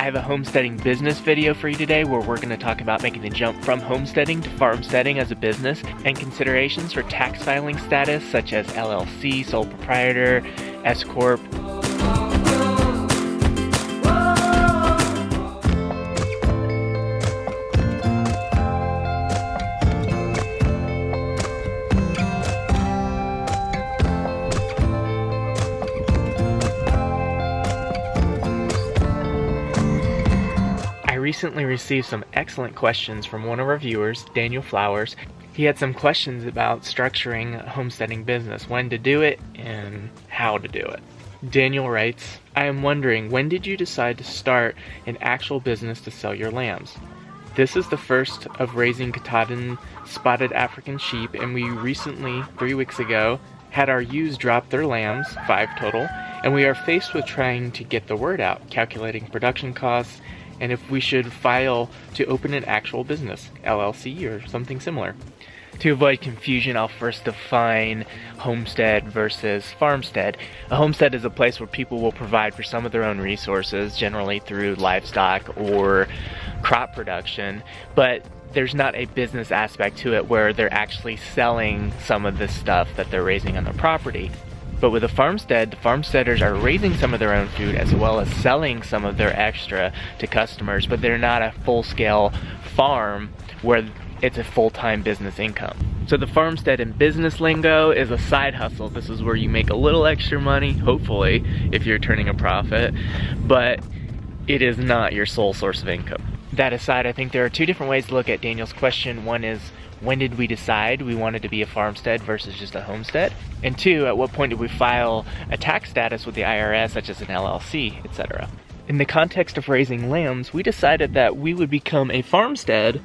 have a homesteading business video for you today where we're going to talk about making the jump from homesteading to farmsteading as a business and considerations for tax filing status such as LLC, sole proprietor, S-corp. Recently received some excellent questions from one of our viewers, Daniel Flowers. He had some questions about structuring a homesteading business, when to do it and how to do it. Daniel writes, I am wondering, when did you decide to start an actual business to sell your lambs? This is the first of raising Katahdin spotted African sheep, and we recently, 3 weeks ago, had our ewes drop their lambs, 5 total, and we are faced with trying to get the word out, calculating production costs, and if we should file to open an actual business, LLC or something similar. To avoid confusion, I'll first define homestead versus farmstead. A homestead is a place where people will provide for some of their own resources, generally through livestock or crop production, but there's not a business aspect to it where they're actually selling some of the stuff that they're raising on their property. But with a farmstead, the farmsteaders are raising some of their own food as well as selling some of their extra to customers, but they're not a full-scale farm where it's a full-time business income. So the farmstead in business lingo is a side hustle. This is where you make a little extra money, hopefully, if you're turning a profit, but it is not your sole source of income. That aside, I think there are 2 different ways to look at Daniel's question. One is, when did we decide we wanted to be a farmstead versus just a homestead? And 2, at what point did we file a tax status with the IRS, such as an LLC, etc.? In the context of raising lambs, we decided that we would become a farmstead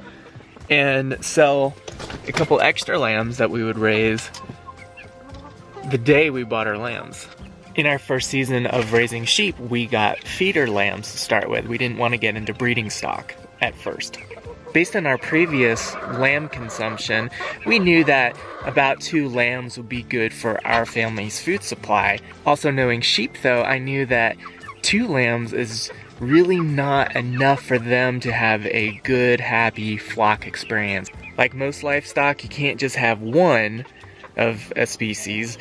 and sell a couple extra lambs that we would raise the day we bought our lambs. In our first season of raising sheep, we got feeder lambs to start with. We didn't want to get into breeding stock at first. Based on our previous lamb consumption, we knew that about 2 lambs would be good for our family's food supply. Also knowing sheep though, I knew that 2 lambs is really not enough for them to have a good, happy flock experience. Like most livestock, you can't just have one of a species.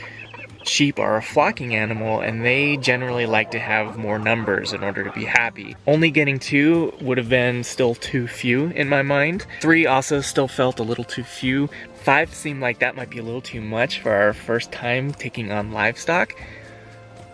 Sheep are a flocking animal and they generally like to have more numbers in order to be happy. Only getting 2 would have been still too few in my mind. 3 also still felt a little too few. 5 seemed like that might be a little too much for our first time taking on livestock.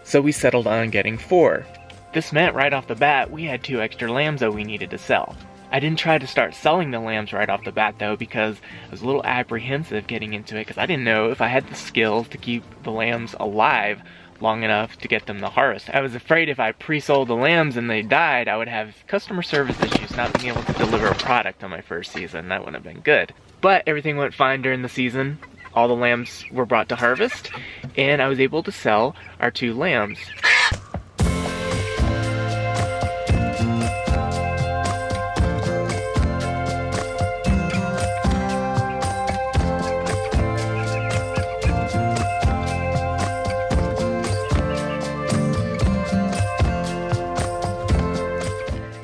So we settled on getting 4. This meant right off the bat we had 2 extra lambs that we needed to sell. I didn't try to start selling the lambs right off the bat though, because I was a little apprehensive getting into it because I didn't know if I had the skills to keep the lambs alive long enough to get them to harvest. I was afraid if I pre-sold the lambs and they died, I would have customer service issues, not being able to deliver a product on my first season. That wouldn't have been good. But everything went fine during the season. All the lambs were brought to harvest and I was able to sell our 2 lambs.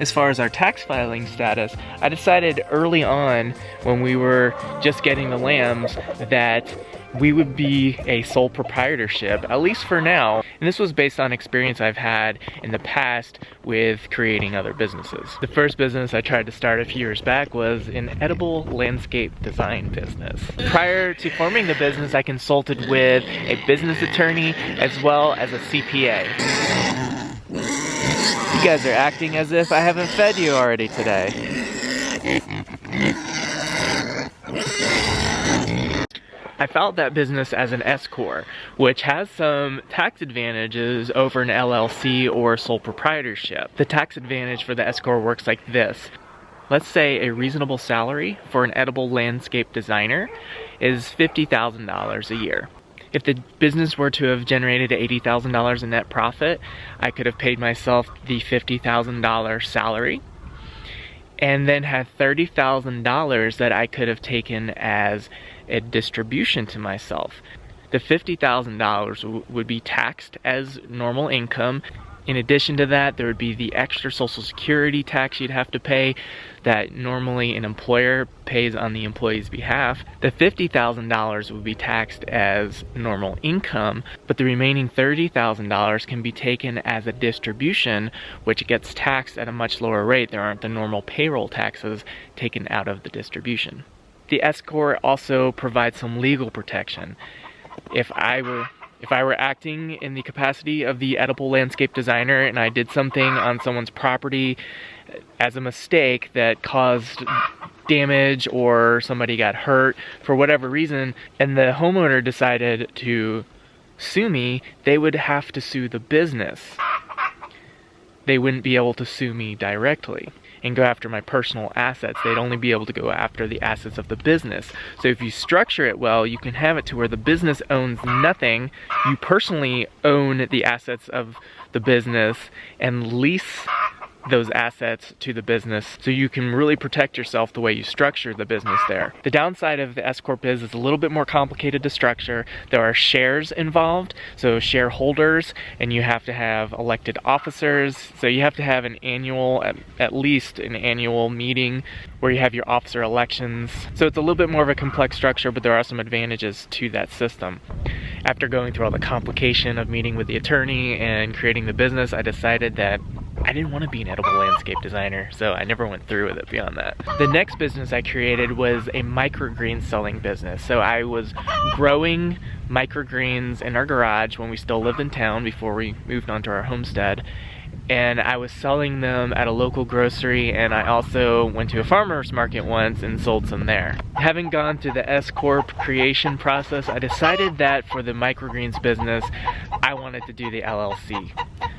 As far as our tax filing status, I decided early on when we were just getting the lambs that we would be a sole proprietorship, at least for now. And this was based on experience I've had in the past with creating other businesses. The first business I tried to start a few years back was an edible landscape design business. Prior to forming the business, I consulted with a business attorney as well as a CPA. You guys are acting as if I haven't fed you already today. I filed that business as an S-corp, which has some tax advantages over an LLC or sole proprietorship. The tax advantage for the S-corp works like this. Let's say a reasonable salary for an edible landscape designer is $50,000 a year. If the business were to have generated $80,000 in net profit, I could have paid myself the $50,000 salary and then had $30,000 that I could have taken as a distribution to myself. The $50,000 would be taxed as normal income, In addition to that, there would be the extra Social Security tax you'd have to pay that normally an employer pays on the employee's behalf. The $50,000 would be taxed as normal income, but the remaining $30,000 can be taken as a distribution, which gets taxed at a much lower rate. There aren't the normal payroll taxes taken out of the distribution. The S-corp also provides some legal protection. If I were acting in the capacity of the edible landscape designer and I did something on someone's property as a mistake that caused damage or somebody got hurt for whatever reason, and the homeowner decided to sue me, they would have to sue the business. They wouldn't be able to sue me directly and go after my personal assets. They'd only be able to go after the assets of the business. So if you structure it well, you can have it to where the business owns nothing, you personally own the assets of the business and lease those assets to the business, so you can really protect yourself the way you structure the business there. The downside of the S-corp is it's a little bit more complicated to structure. There are shares involved, so shareholders, and you have to have elected officers, so you have to have an annual, at least an annual meeting where you have your officer elections. So it's a little bit more of a complex structure, but there are some advantages to that system. After going through all the complication of meeting with the attorney and creating the business, I decided that I didn't want to be an edible landscape designer, so I never went through with it beyond that. The next business I created was a microgreen selling business. So I was growing microgreens in our garage when we still lived in town before we moved on to our homestead. And I was selling them at a local grocery, and I also went to a farmer's market once and sold some there. Having gone through the S-corp creation process, I decided that for the microgreens business, I wanted to do the LLC.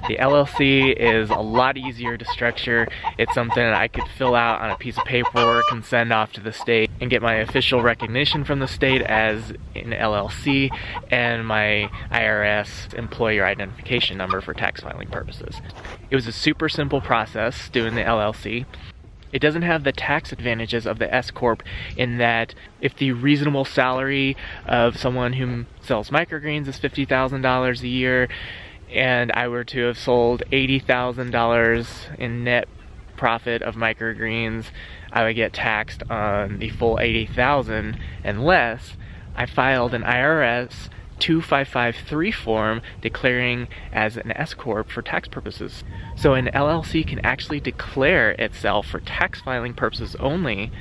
The LLC is a lot easier to structure. It's something that I could fill out on a piece of paperwork and send off to the state and get my official recognition from the state as an LLC and my IRS employer identification number for tax filing purposes. It was a super simple process doing the LLC. It doesn't have the tax advantages of the S-corp in that if the reasonable salary of someone who sells microgreens is $50,000 a year, and I were to have sold $80,000 in net profit of microgreens, I would get taxed on the full $80,000 unless I filed an IRS 2553 form declaring as an S-corp for tax purposes. So an LLC can actually declare itself for tax filing purposes only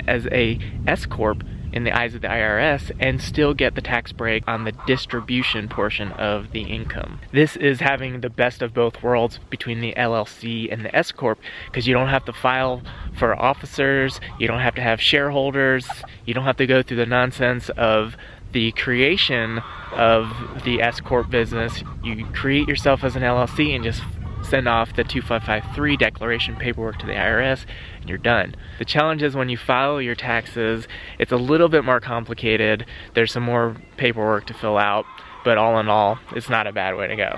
as a S-corp in the eyes of the IRS and still get the tax break on the distribution portion of the income. This is having the best of both worlds between the LLC and the S-corp, because you don't have to file for officers, you don't have to have shareholders, you don't have to go through the nonsense of the creation of the S-corp business. You create yourself as an LLC and just send off the 2553 declaration paperwork to the IRS and you're done. The challenge is when you file your taxes, it's a little bit more complicated. There's some more paperwork to fill out, but all in all, it's not a bad way to go.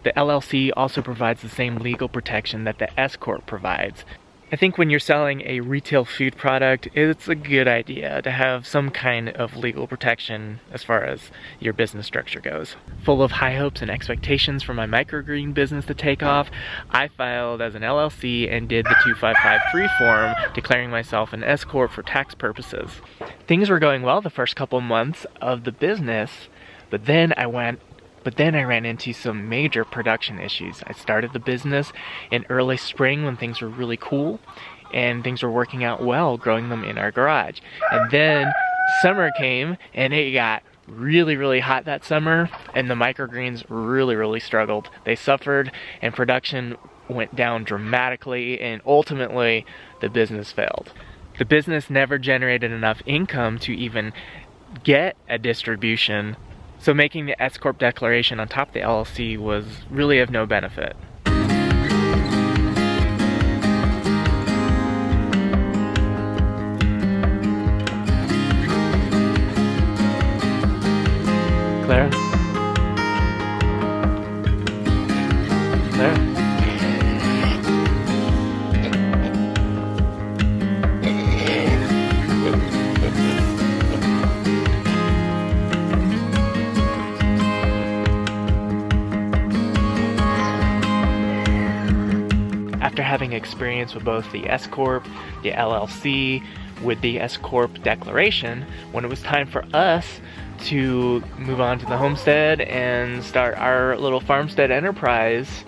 The LLC also provides the same legal protection that the S-corp provides. I think when you're selling a retail food product, it's a good idea to have some kind of legal protection as far as your business structure goes. Full of high hopes and expectations for my microgreen business to take off, I filed as an LLC and did the 2553 form declaring myself an S-corp for tax purposes. Things were going well the first couple months of the business, but then I ran into some major production issues. I started the business in early spring when things were really cool and things were working out well, growing them in our garage. And then summer came and it got really hot that summer, and the microgreens really struggled. They suffered and production went down dramatically, and ultimately the business failed. The business never generated enough income to even get a distribution, so making the S-corp declaration on top of the LLC was really of no benefit. Clara? Clara? having experience with both the S-corp, the LLC, with the S-corp declaration, when it was time for us to move on to the homestead and start our little farmstead enterprise,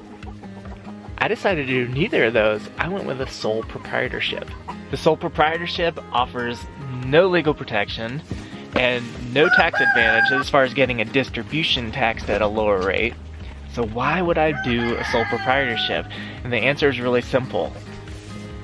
I decided to do neither of those. I went with a sole proprietorship. The sole proprietorship offers no legal protection and no tax advantage as far as getting a distribution taxed at a lower rate. So why would I do a sole proprietorship? And the answer is really simple.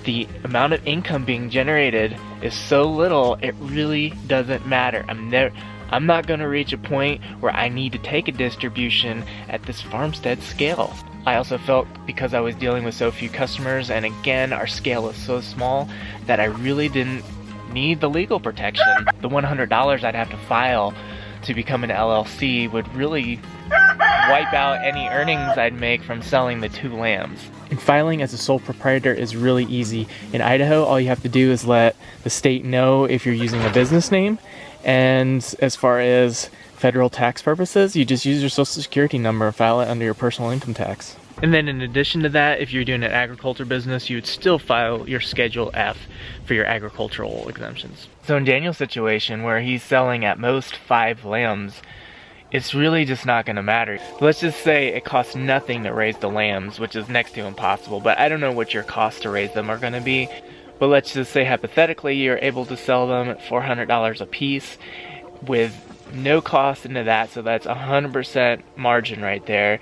The amount of income being generated is so little, it really doesn't matter. I'm not going to reach a point where I need to take a distribution at this farmstead scale. I also felt, because I was dealing with so few customers, and again, our scale is so small, that I really didn't need the legal protection. The $100 I'd have to file to become an LLC would really wipe out any earnings I'd make from selling the 2 lambs. And filing as a sole proprietor is really easy. In Idaho, all you have to do is let the state know if you're using a business name. And as far as federal tax purposes, you just use your social security number and file it under your personal income tax. And then in addition to that, if you're doing an agriculture business, you would still file your Schedule F for your agricultural exemptions. So in Daniel's situation, where he's selling at most 5 lambs, it's really just not going to matter. Let's just say it costs nothing to raise the lambs, which is next to impossible, but I don't know what your costs to raise them are going to be. But let's just say hypothetically you're able to sell them at $400 a piece with no cost into that, so that's 100% margin right there.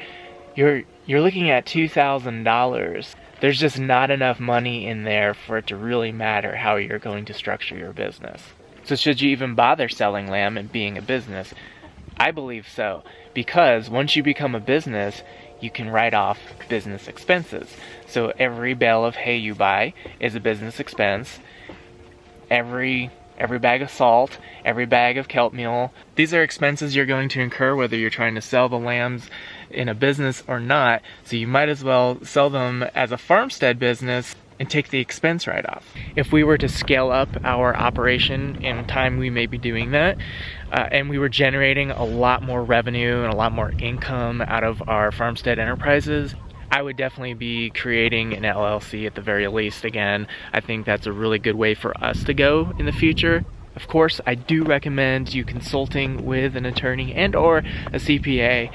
You're looking at $2,000. There's just not enough money in there for it to really matter how you're going to structure your business. So should you even bother selling lamb and being a business? I believe so, because once you become a business, you can write off business expenses. So every bale of hay you buy is a business expense. Every bag of salt, every bag of kelp meal. These are expenses you're going to incur whether you're trying to sell the lambs in a business or not. So you might as well sell them as a farmstead business and take the expense write-off. If we were to scale up our operation in time, we may be doing that, and we were generating a lot more revenue and a lot more income out of our farmstead enterprises, I would definitely be creating an LLC at the very least. Again, I think that's a really good way for us to go in the future. Of course, I do recommend you consulting with an attorney and or a CPA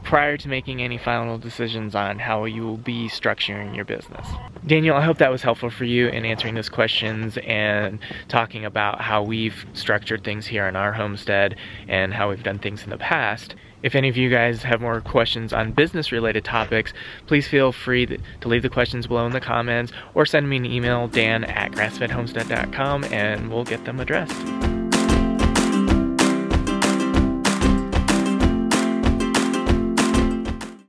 prior to making any final decisions on how you will be structuring your business. Daniel, I hope that was helpful for you in answering those questions and talking about how we've structured things here in our homestead and how we've done things in the past. If any of you guys have more questions on business related topics, please feel free to leave the questions below in the comments or send me an email, dan@grassfedhomestead.com, and we'll get them addressed.